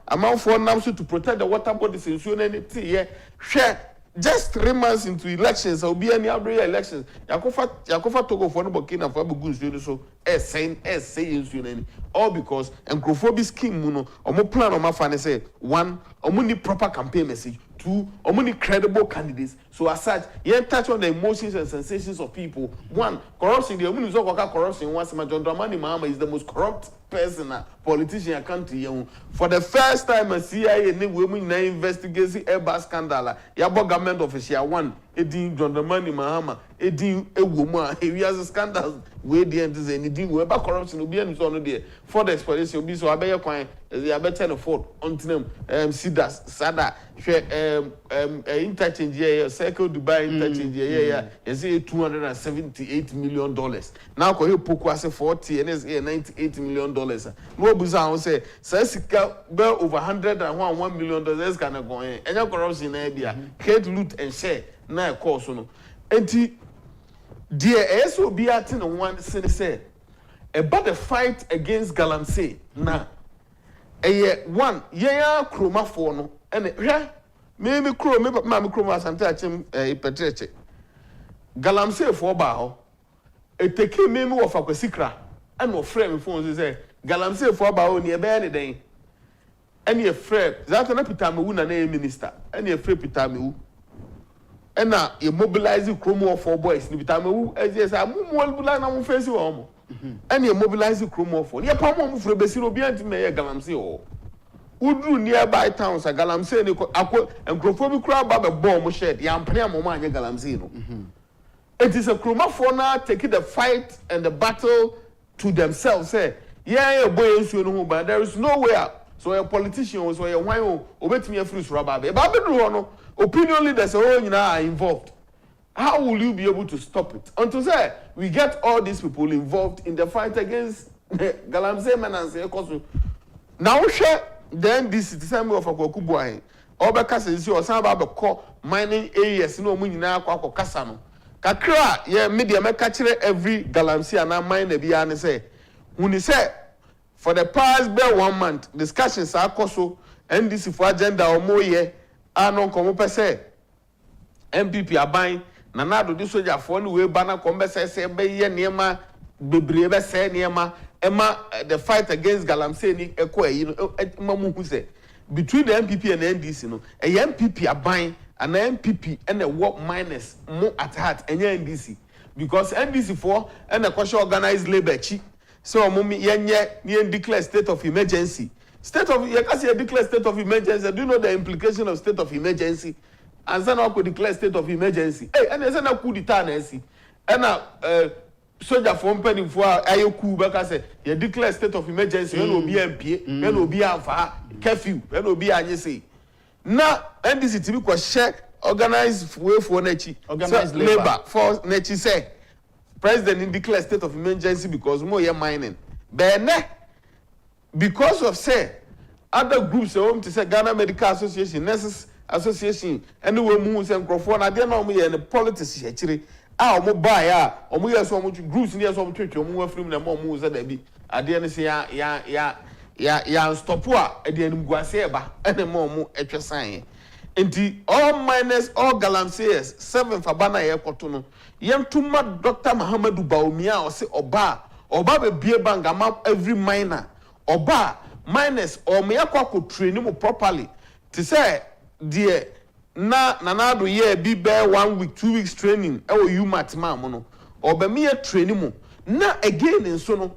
amount for NAMSU to protect the water bodies in Sunanity here, share. Just 3 months into elections, there will be any other elections. Yakofa Togo for no Burkina for Bugun so saying all because and Grofobis scheme muno or more plan on my fan say 1 or money proper campaign message 2 or money credible candidates. So as such, you touch on the emotions and sensations of people. 1 corruption the corruption once John Dramani Mahama is the most corrupt person, a politician, a country. For the first time, a CIA and women investigating Airbus scandal. Yabo government official one, Edin John the Money Mahama, Edin a woman, he has a scandal. Where the end is anything, we about corruption will be on there. For the explanation, will be so I bet your coin, they are better than afford until them, Sidas, Sada, interchange, Circle Dubai interchange, you say $278 million. Now, for you, Poco, say 40 and $98 million. No Buzan say, Sessica, Bell over $101 million can go in. And your corruption in India, hate, loot, and share. Now, of course, no. And dear SOB at one say about the fight against Galamsey. Now, one, yeah, chroma for no, and maybe chroma, mammy chroma, and touch him a petrece. Galamsey for bow, a take him memo of a secra, and no frame phones say, Galamsey for bow near Benny day. Any a frame, that's an epitame, a name minister, any a free pitame. And now you mobilize the chromo for boys. Nibitame, as yes, I'm mobilizing on face you almost. And you mobilize the chromo for your palm for Besino beyond me, Galamsey. Udru nearby towns, a Galamsey and Crophobic crowd by the bomb shed, Yampania Moma, Galamsino. It is a chroma for now taking the fight and the battle to themselves. Say, yeah, boys, you know, but there is nowhere. So a politician was a wine obey me a fruit rubber. Baby, opinion leaders are involved. How will you be able to stop it? Until say we get all these people involved in the fight against Galamsey man and say, now share then this December of a Kokubuai. Obeka says you or some about core mining areas, no money now, Kwako Kasano. Kakra, yeah, media make catch every Galamsey and I mine the Biane say. When he said, for the past 1 month, discussions are also NDC for agenda or more year. Anon komo pese MPP aban na nado di soja fo ni we bana komo se be ye niema bebre be se niema ema the fight against Galamsey ni eko ayi no mamu hu se between the MPP and the NDC no MPP aban and MPP and the work minus mo at heart enye NDC because NDC for and the question organized labor chi so omo yenye ni declare state of emergency. State of you can declare state of emergency. Do you know the implication of state of emergency? And then I could declare state of emergency. Hey, and then I could determine and soldier from penny for Ayoku because you declare state of emergency. When will be MP, when will be alpha curfew, when will be anything. Now, and this is to be check organized way for Nechi, organized labor for Nechi say president declare state of emergency because more mining. Bene. Because of say other groups home to say Ghana Medical Association, Nurses Association, and the women and microphone, I don't know me and the politics actually. Our mobile, or we are so much groups near some church, or more from the more moves that they be. I didn't say, ya stop what at the end of Guaseba, and the more extra sign. And all miners, all Galamseyers, 7 Fabana Aircotono, young too much Dr. Muhammadu Baumia or say Oba be beer bang amount every miner. Oba minus or me akwa train him properly to say dear na do ye be bear 1 week 2 weeks training you matima mono or be me train him na again in so no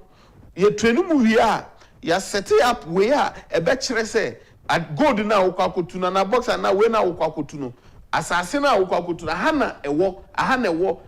ye train him we are ya set up we are e be kire say at gold na ukwakotu na box na we na ukwakotu no asase na ukwakotu na hana ewo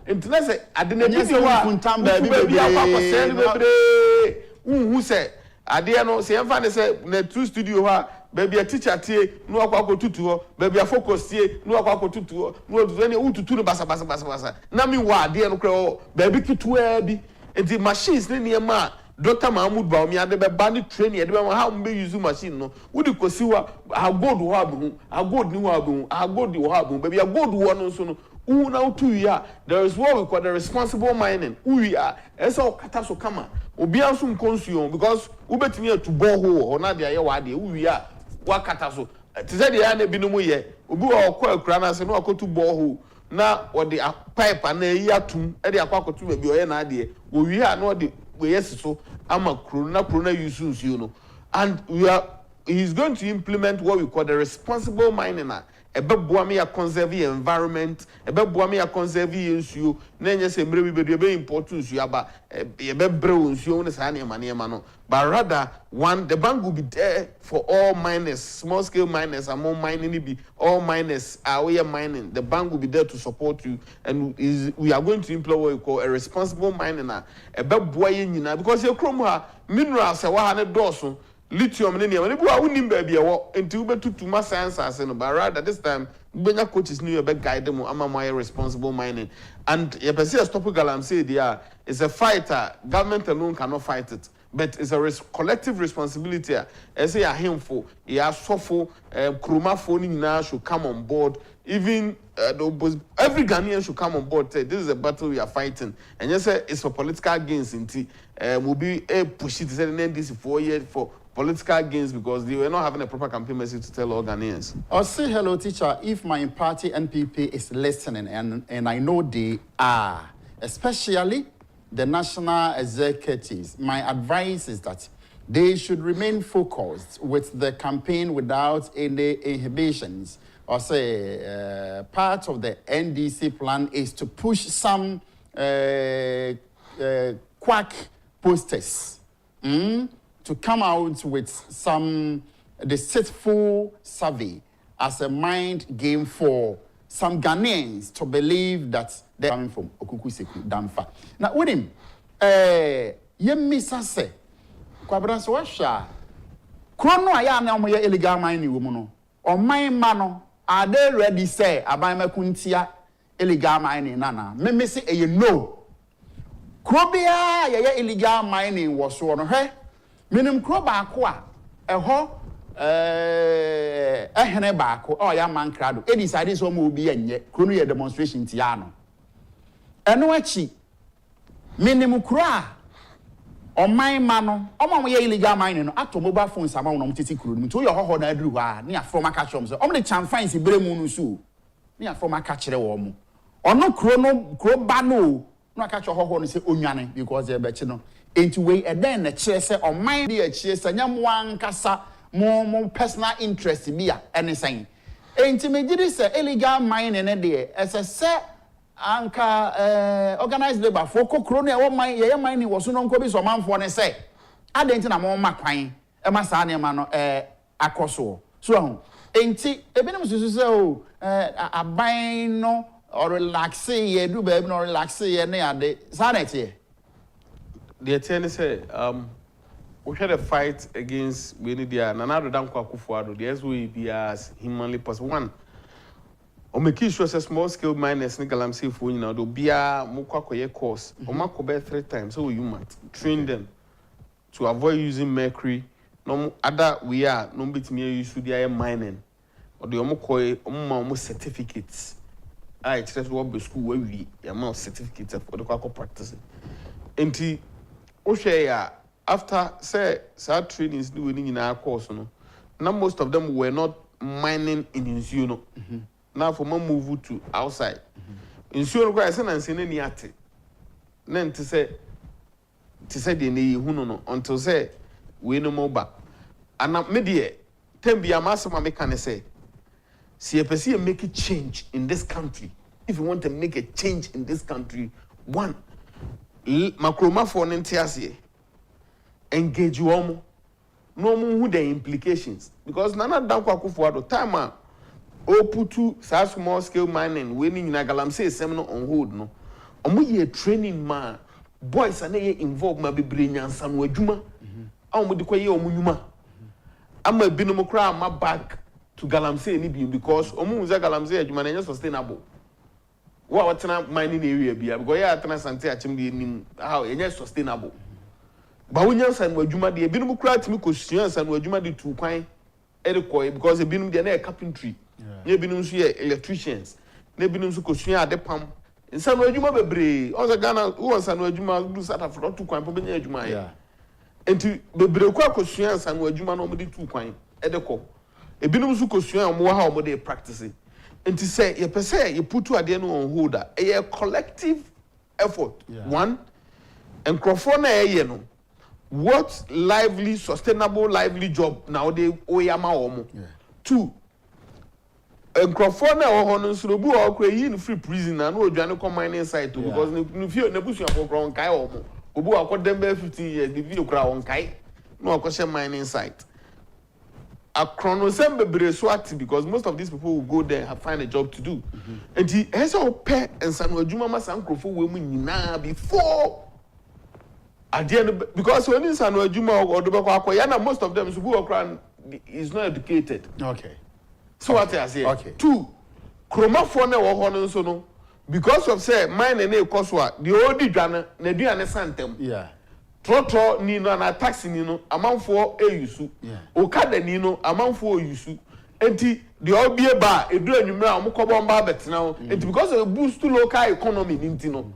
entina say ade na bi wa kuntam be akwa bebre who say Adia no se emfa ne se na true studio ha baby a teacher tie no akwa tutu ho baby a focus tie no akwa tutu ho no do any ututu no basa na mi wa adia no kra baby kitua bi enti machines ne niema Dr. Mahmoud Baumi ade be ban training ade be how me use machine no wudi kosiwa ha gold ho abu ha gold ni ho abu ha gold ho abu baby a gold ho no so no una utu ya there is what we call the responsible mining we are eso kata so kama obi anso consume because ubetimi to borehole or na dia ye wa de we are wakata so ti say dia na binumu ye obi wa okọ akura na se no akotu borehole na odi pipe na yi atum e de akwakotu be oye na ade wo wi a na odi we yes so ama corona use no and he's going to implement what we call the responsible mining ebeboa me ya conserve environment ebeboa me ya conserve nsuo na enye se mbre bi be important nsuo aba ebebre nsuo ne sa na ema no but rather one the bank will be there for all miners small scale miners among mining be all miners are we mining the bank will be there to support you and we are going to employ what we call a responsible mining na ebeboa ye nyina because your chrome ha minerals e wa ha ne doso lithium ne niam ne bu a wonim ba bia wo enti wo betutu ma science ase no but rather this time benya coaches new be guide them ama mo responsible mining and you person stop galamsey dia is a fighter government alone cannot fight it but it's a collective responsibility as say ahemfo ya sofo kromafo ni nyina should come on board even every Ghanaian should come on board say this is a battle we are fighting and you say it's for political gains inti will be a push it say this 4 years for political gains because they were not having a proper campaign message to tell all Ghanaians. I'll say hello, teacher, if my party NPP is listening, and I know they are, especially the national executives. My advice is that they should remain focused with the campaign without any inhibitions. Or say part of the NDC plan is to push some quack posters. To come out with some deceitful survey as a mind game for some Ghanaians to believe that they're coming from Okuku Seku Damfa. Now, with him, Yemisa say, Kwabena so washa, Chrono aya na mo ye illegal mining wo mu no. O man mano, are they ready say abama kuntia illegal mining nana? Me say no. Krobia ye illegal mining was so no he. Minim kro baako a eho ehene baako o ya man krado e decide so mo obi anye kro no ye demonstration ti ya no eno achi minim kro a o man ma no o ma mo ye illegal mining no ato mobile phones ama no mtiti kro no to ye hoho na aduru ha ne afro maka chom so o me chan fines bre mu no so ne afro maka kire wo mo ono kro ba no aka cho hoho no se onwane because e be chi no enti we eden na kire se o man de kire se nyam wankasa mo personal interest bia ene san enti megidi se illegal mining ne de se anka organized labor for kokro no e wo man ye mining wo so no nko bi so manfo ne se adenti na mo makwan e ma sa ne ma no akoso so ho enti ebinim susu se o aban no or relax ye do baby no relax ye ne ade sa na tie the attorney say we had a fight against Benedia Nanado Danko Akufo-Addo the SOE be as humanly possible one o make sure say small scale miners ni galamsey fo nyina do bia mo kwakoye course o makobe 3 times so you must train them to avoid using mercury no other we are no betimi use their mining or the omokoy omo certificates I just work be school where we amount certificates for the kwako practice enti o share ya after say trainings do in our course no now most of them were not mining in Insuno. Now for more move to outside Insuno kwa say na say ni ate then to say the ni hu no until say we no more back and me dey tem bia masema me can say see a person make a change in this country if you want to make a change in this country one makroma for ntiase engage you no who the implications because nana Danko Akufo-Addo time o putu small scale mining we ni na galamsey seminar on hold no omo ye training ma boys are ye involved ma bebre nyansa no adwuma omo de koye omo nyuma ama binom kra ma back to galamsey ni bi because omo uza galamsey adwuma na sustainable what mining area bia because ya atena sante achim de nim how ye sustainable ba wonya san adwuma de binom kra timi kosua san adwuma de tu kwan e because binom de na carpentry ye binom so ye electricians na binom so kosua ade pam nsan adwuma bebre o za Ghana wo san adwuma du sata for tu kwan po benya adwuma ya enti bebre kwa kosua san adwuma na o de tu kwan e de ko e binom so kosua o mo ha o mo de practice enti say ye pese ye putu ade no on hold a collective effort one and crofo na ye no what sustainable lively job now they oyama omo two nkrofo na wo ho no nso obu o kra yi no free prison na no odwane come mining site because no fie na busu afọ kra on kai o mo obu akodem be 15 years the video kra on kai no akose mining site akrono sem bebre so active because most of these people will go there and find a job to do and he has all pay and sanu adwuma ma sankrofo we mu nyina before at the end because when sanu adwuma odobekọ akoya na most of them so bu kra is not educated. Okay. So what I say? Okay. 2, chromafo na wo ho no so no because of say mine na ekoswa the old dwane na duane santem. Yeah. Trotro ni no na taxi ni no amanfo eyusu. Yeah. Okada ni no amanfo oyusu. Enti the obie ba edu anwumra amukọbọ mba betena ho. Enti because of boost to local economy ni nti no.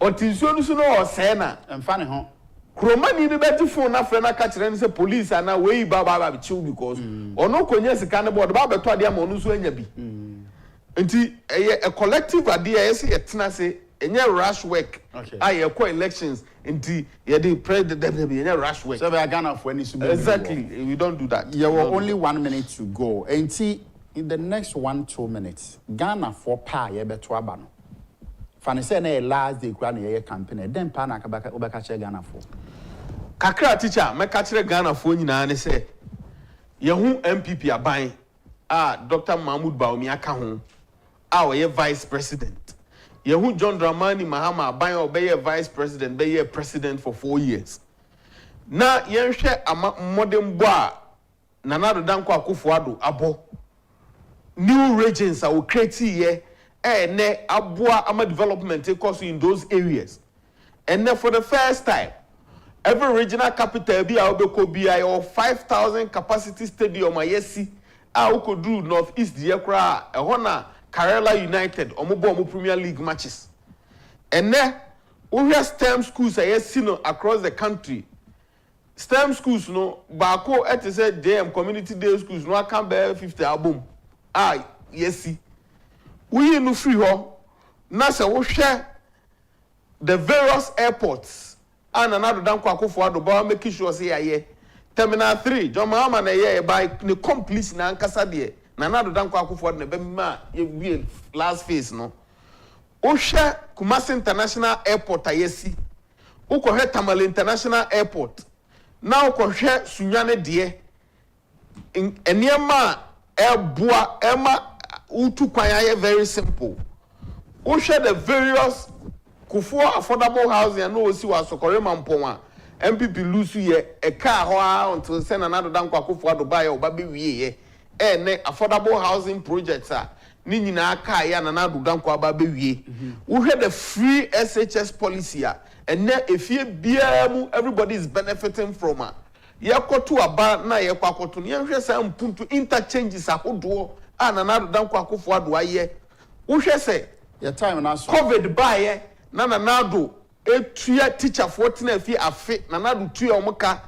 Otinsuo no so no o se na emfa ne ho. Kromani ni beti phone na frɛ na ka kyerɛ ne sɛ police ana wey ba be chill because ono konye sika ne board ba beto ade ama ono so anya bi. Enti a collective idea yesi yetena se enye rush work. Okay. Aye ko elections enti ye dey president enye rush work. So we are Ghana for any super. Exactly. We don't do that. Yeah, well, only 1 minute to go. Enti in the next 1-2 minutes, Ghana for pa ye beto aba no. Fane say na last day kura na ye campaign then pa na ka obeka che Ghana for. Kakra teacher me ka kire Ghana fo nyina ne se ye hu MPP aban Dr. Mahmoud Baomi aka ho ye vice president ye hu John Dramani Mahama aban obeye vice president be ye president for 4 years na ye hwe modern bo Nana Danko akufo-addo abo new regions will create here ne aboa ama development course in those areas and then for the first time every regional capital be obeko bi of 5,000 capacity stadium ayesi could do northeast the kra na Kerala United omo Premier League matches and then we have STEM schools ayesi no across the country STEM schools no baako et say DM community day schools no aka be 50 album yesi we no free ho na se wo hwe the various airports and another Danko akufo-addo ba make sure say aye terminal 3 John Mahama na ye by the complete na ankasa de na another Danko akufo-addo na be ma ye last phase no o hwe Kumasi International Airport ayesi o ko hwe Tamale International Airport na o ko hwe Sunyane de eniema eboa ema utu kwanya very simple o hwe the various Kufuor affordable housing and no si wa sokore mampon a MPP lusu ye e car ho until send another Danko akufo-addo buy o ba be wie ye ne affordable housing projects a ni nyina aka ya na Danko aba be wie wo hwe the free SHS policy a and efie bia mu everybody is benefiting from a ye koto aba na ye kwakoto ne hwe sa mpuntu interchanges ahodo a na Danko akufo-addo aye wo hwe se your time na so COVID buy Nanado etua teacher 14 afi afe Nanado tua omoka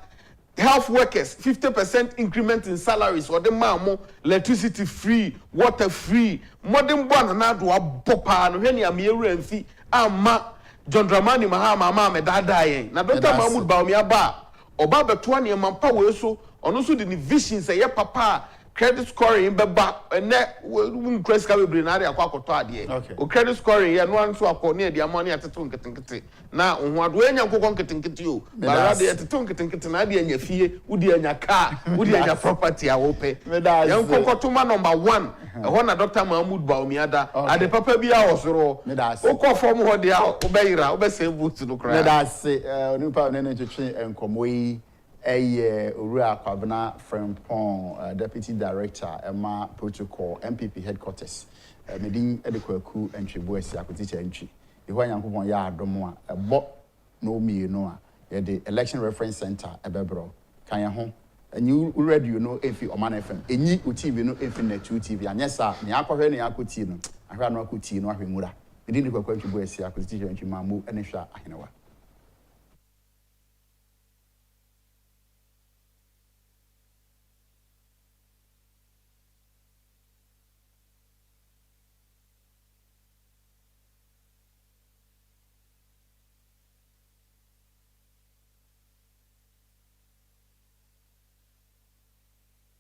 health workers 50% increment in salaries or the mamo electricity free water free modern boy Nanado abopa no hwe ne amieru amfi ama John Dramani Mahama ama dada yen na Dr. Mahmoud Baomi aba oba beto ne mampa we so ono so the vision say ye papa credit scoring beba ene credit score be na akwa akoto ade o credit scoring ye no anso akọ ne dia money ateto nketenkete na ohu ado enya nkokọ nketenkete o bara de ateto nketenkete na de anya fie udi anya car udi anya property a wo pe yan nkokọ to ma number 1 ho na Dr. Mahmoud Baomi ada ade papa bi a osoro o ko form ho de a obeyira obese vote no kra me say onipa ne twetwe enkomo yi Ura Kwabena Frimpong, Deputy Director, Emma Protocol, MPP Headquarters, Medin Edekwaku entry boys akuticha entry. Iwa Yankopon ya adomo a bo no me no a the Election Reference Center ebebro. Kan ya ho. And you already know if you Oman FM. Enyi TV no if na 2 TV. Anya sa me akohwe ne akoti no. Ahwa no akoti no ahwemura. Medin Edekwaku entry boys akuticha entry mamu ene hwa ahenewa.